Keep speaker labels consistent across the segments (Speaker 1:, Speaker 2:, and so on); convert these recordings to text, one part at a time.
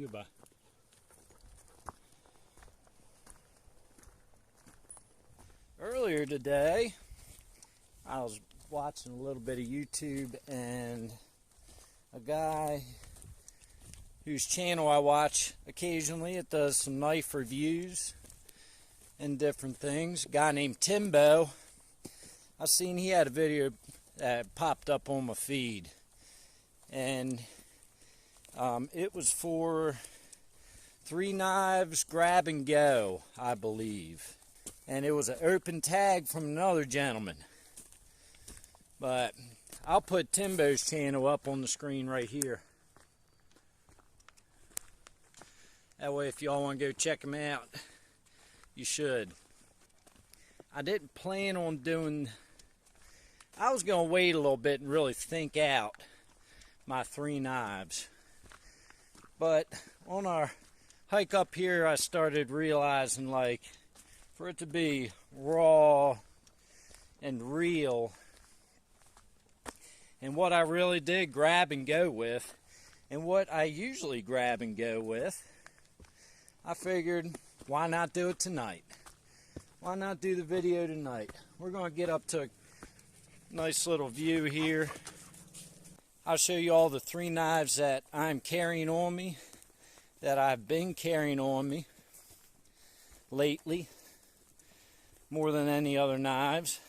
Speaker 1: Goodbye. Earlier today, I was watching a little bit of YouTube, and a guy whose channel I watch occasionally, it does some knife reviews and different things, a guy named Timbo. I seen he had a video that popped up on my feed, and it was for 3 knives grab and go, I believe, and it was an open tag from another gentleman. But I'll put Timbo's channel up on the screen right here. That way, if y'all want to go check him out, you should. I didn't plan on doing... I was going to wait a little bit and really think out my 3 knives. But on our hike up here, I started realizing, like, for it to be raw and real, and what I really did grab and go with, and what I usually grab and go with, I figured, why not do it tonight? Why not do the video tonight? We're going to get up to a nice little view here. I'll show you all the 3 knives that I'm carrying on me, that I've been carrying on me lately, more than any other knives.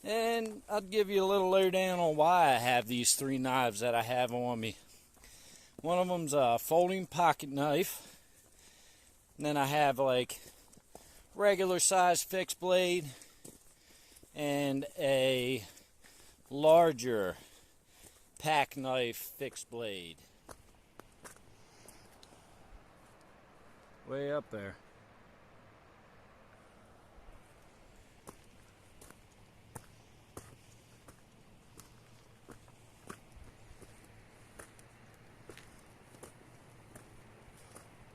Speaker 1: And I'll give you a little lowdown on why I have these 3 knives that I have on me. One of them's a folding pocket knife. And then I have like regular size fixed blade and a larger pack knife fixed blade. Way up there.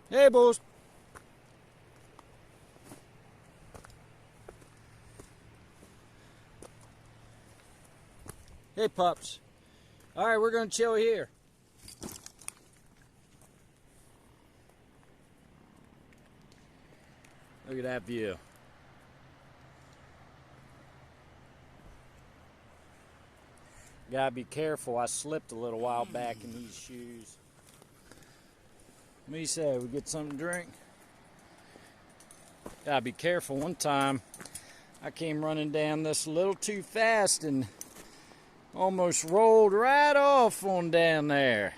Speaker 1: Hey, boys. Hey, pups. All right, we're going to chill here. Look at that view. Gotta be careful. I slipped a little while back in these shoes. What do you say? We get something to drink? Gotta be careful. One time, I came running down this a little too fast and almost rolled right off on down there.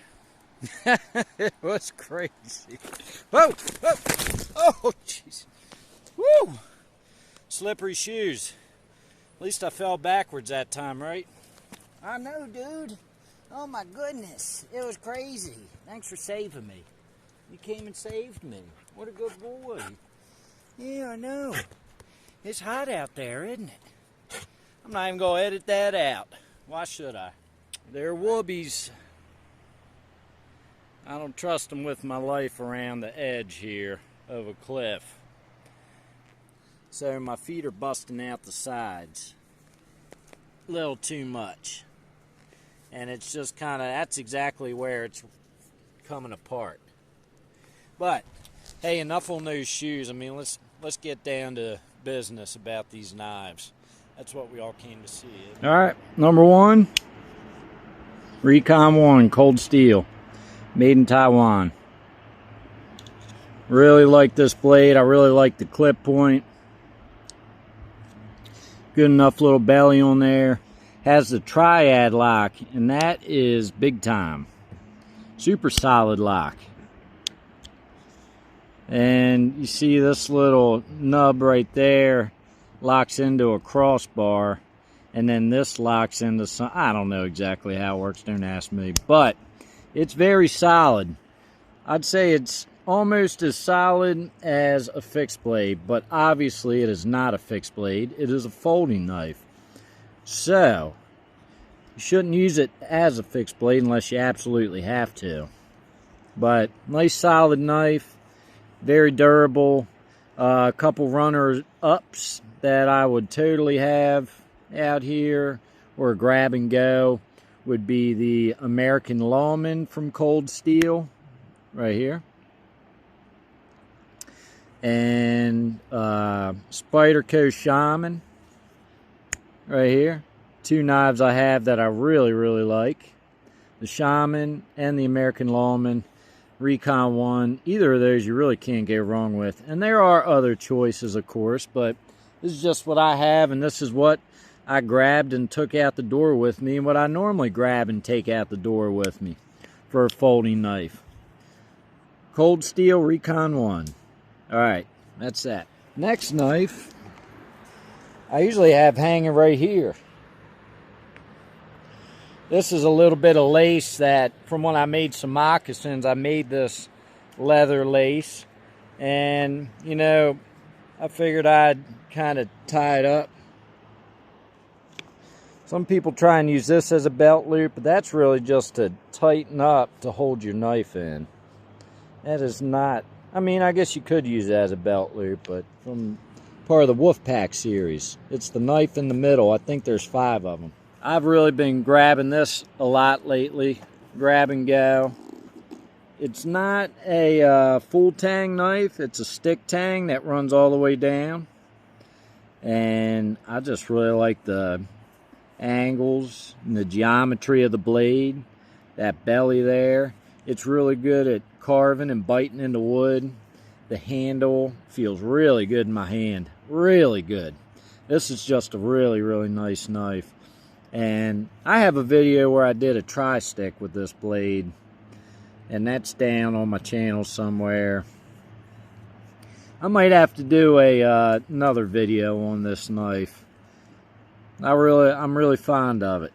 Speaker 1: It was crazy. Whoa! Whoa! Oh, jeez. Woo! Slippery shoes. At least I fell backwards that time, right?
Speaker 2: I know, dude. Oh my goodness. It was crazy. Thanks for saving me.
Speaker 1: You came and saved me. What a good boy.
Speaker 2: Yeah, I know. It's hot out there, isn't it?
Speaker 1: I'm not even going to edit that out. Why should I? They're whoobies. I don't trust them with my life around the edge here of a cliff. So my feet are busting out the sides. A little too much. And it's just kind of, that's exactly where it's coming apart. But, hey, enough on those shoes. I mean, let's get down to business about these knives. That's what we all came to see. All right, number 1, Recon One cold steel, made in Taiwan. Really like this blade. I really like the clip point. Good enough little belly on there. Has the triad lock, and that is big time. Super solid lock. And you see this little nub right there locks into a crossbar, and then this locks into some, I don't know exactly how it works, don't ask me, but it's very solid. I'd say it's almost as solid as a fixed blade, but obviously it is not a fixed blade. It is a folding knife. So, you shouldn't use it as a fixed blade unless you absolutely have to. But, nice solid knife, very durable. A couple runner-ups that I would totally have out here, or grab and go, would be the American Lawman from Cold Steel. right here. And Spyderco Shaman right here. Two knives I have that I really, really like. The Shaman and the American Lawman Recon One. Either of those you really can't go wrong with. And there are other choices, of course, but this is just what I have, and this is what I grabbed and took out the door with me, and what I normally grab and take out the door with me for a folding knife. Cold Steel Recon One. Alright, that's that. Next knife, I usually have hanging right here. This is a little bit of lace that, from when I made some moccasins, I made this leather lace. And, you know, I figured I'd kind of tie it up. Some people try and use this as a belt loop, but that's really just to tighten up to hold your knife in. That is not, I mean, I guess you could use it as a belt loop, but from part of the Wolfpack series, it's the knife in the middle. I think there's 5 of them. I've really been grabbing this a lot lately. Grab and go. It's not a full tang knife. It's a stick tang that runs all the way down. And I just really like the angles and the geometry of the blade. That belly there. It's really good at carving and biting into wood. The handle feels really good in my hand. Really good. This is just a really, really nice knife. And I have a video where I did a tri-stick with this blade, and that's down on my channel somewhere. I might have to do another video on this knife. I'm really fond of it.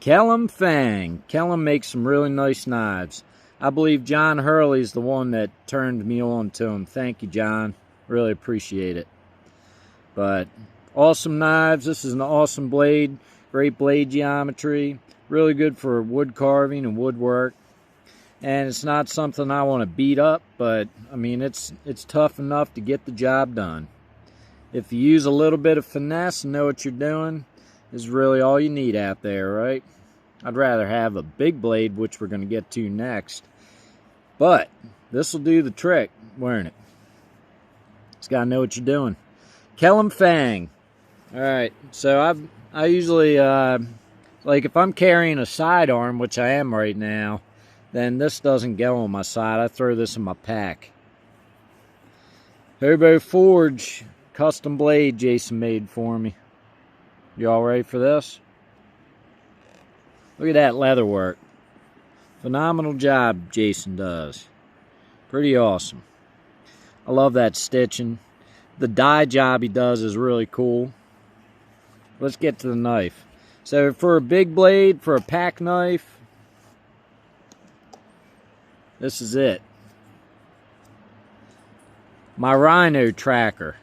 Speaker 1: Kellum Fang. Kellum makes some really nice knives. I believe John Hurley's the one that turned me on to him. Thank you, John. Really appreciate it. But awesome knives. This is an awesome blade. Great blade geometry. Really good for wood carving and woodwork. And it's not something I want to beat up, but I mean it's tough enough to get the job done. If you use a little bit of finesse and know what you're doing, is really all you need out there, right? I'd rather have a big blade, which we're going to get to next. But this will do the trick, won't it? Just got to know what you're doing. Kellum Fang. Alright, so I usually, like if I'm carrying a sidearm, which I am right now, then this doesn't go on my side. I throw this in my pack. Hobo Forge, custom blade Jason made for me. You all ready for this? Look at that leather work. Phenomenal job Jason does. Pretty awesome. I love that stitching. The dye job he does is really cool. Let's get to the knife. So for a big blade, for a pack knife, this is it. My Rhino tracker.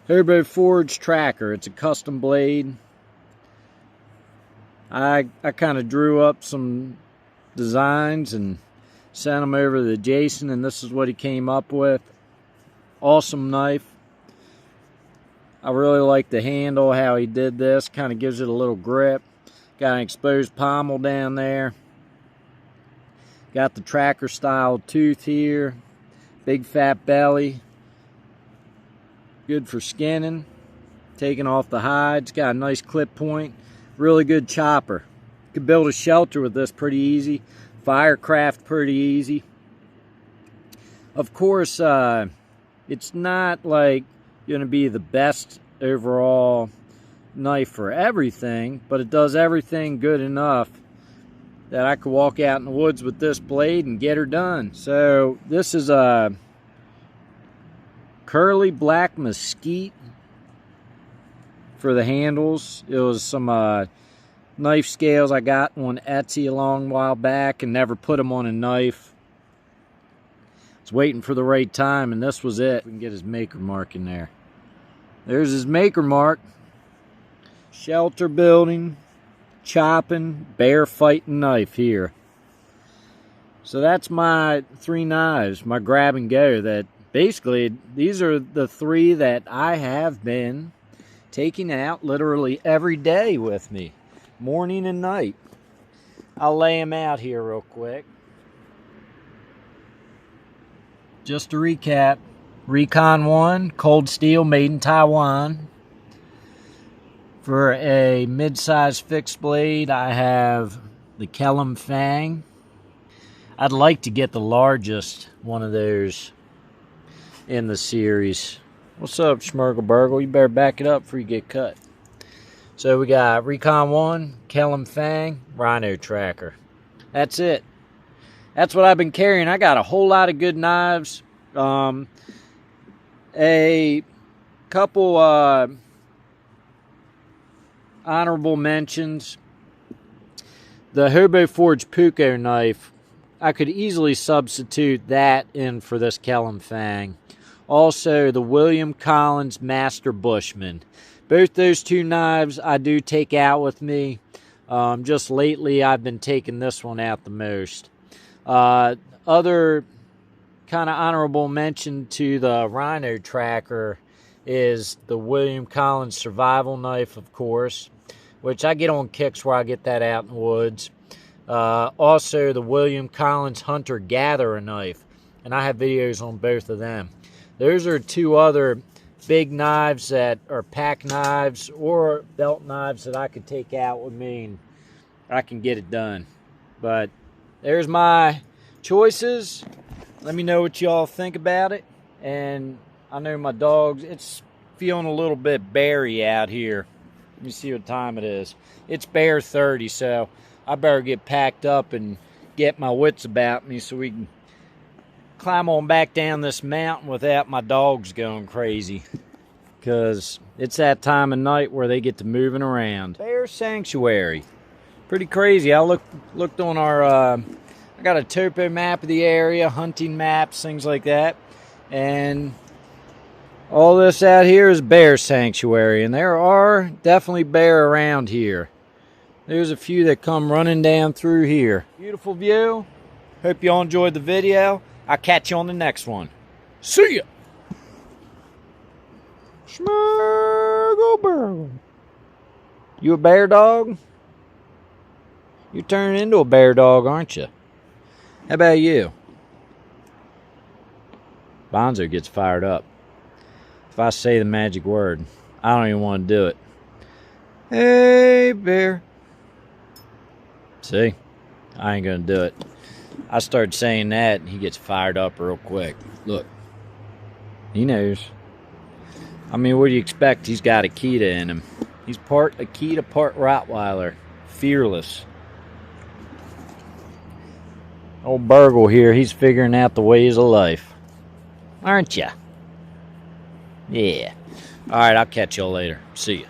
Speaker 1: Hobo Forge tracker. It's a custom blade. I kind of drew up some designs and sent them over to Jason, and this is what he came up with. Awesome knife. I really like the handle, how he did this. Kind of gives it a little grip. Got an exposed pommel down there. Got the tracker style tooth here. Big fat belly. Good for skinning. Taking off the hides. Got a nice clip point. Really good chopper. Could build a shelter with this pretty easy. Firecraft pretty easy. Of course, it's not like going to be the best overall knife for everything, but it does everything good enough that I could walk out in the woods with this blade and get her done. So this is a curly black mesquite for the handles. It was some knife scales I got on Etsy a long while back and never put them on a knife. I was waiting for the right time, and this was it. We can get his maker mark in there. There's his maker mark. Shelter building, chopping, bear fighting knife here. So that's my 3 knives, my grab and go. That basically, these are the 3 that I have been taking out literally every day with me, morning and night. I'll lay him out here real quick. Just to recap, Recon One, cold steel, made in Taiwan. For a mid-size fixed blade, I have the Kellum Fang. I'd like to get the largest one of those in the series. What's up, Schmurgle-Burgle? You better back it up before you get cut. So we got Recon One, Kellum Fang, Rhino tracker. That's it. That's what I've been carrying. I got a whole lot of good knives. A couple honorable mentions. The Hobo Forge Puko knife, I could easily substitute that in for this Kellum Fang. Also, the William Collins Master Bushman. Both those two knives I do take out with me. Just lately, I've been taking this one out the most. Other kind of honorable mention to the Rhino tracker is the William Collins Survival Knife, of course, which I get on kicks where I get that out in the woods. Also, the William Collins Hunter Gatherer knife, and I have videos on both of them. Those are two other big knives that are pack knives or belt knives that I could take out with me and I can get it done. But there's my choices. Let me know what y'all think about it. And I know my dogs, it's feeling a little bit berry out here. Let me see what time it is. It's bare 30, so I better get packed up and get my wits about me so we can climb on back down this mountain without my dogs going crazy. Because it's that time of night where they get to moving around. Bear Sanctuary. Pretty crazy. I looked on our, I got a topo map of the area, hunting maps, things like that. And all this out here is Bear Sanctuary. And there are definitely bear around here. There's a few that come running down through here. Beautiful view. Hope y'all enjoyed the video. I'll catch you on the next one. See ya! Schmurgle-burgle. You a bear dog? You're turning into a bear dog, aren't you? How about you? Bonzo gets fired up. If I say the magic word, I don't even want to do it. Hey, bear. See? I ain't going to do it. I start saying that, and he gets fired up real quick. Look. He knows. I mean, what do you expect? He's got Akita in him. He's part Akita, part Rottweiler. Fearless. Old Burgle here, he's figuring out the ways of life. Aren't ya? Yeah. Alright, I'll catch y'all later. See ya.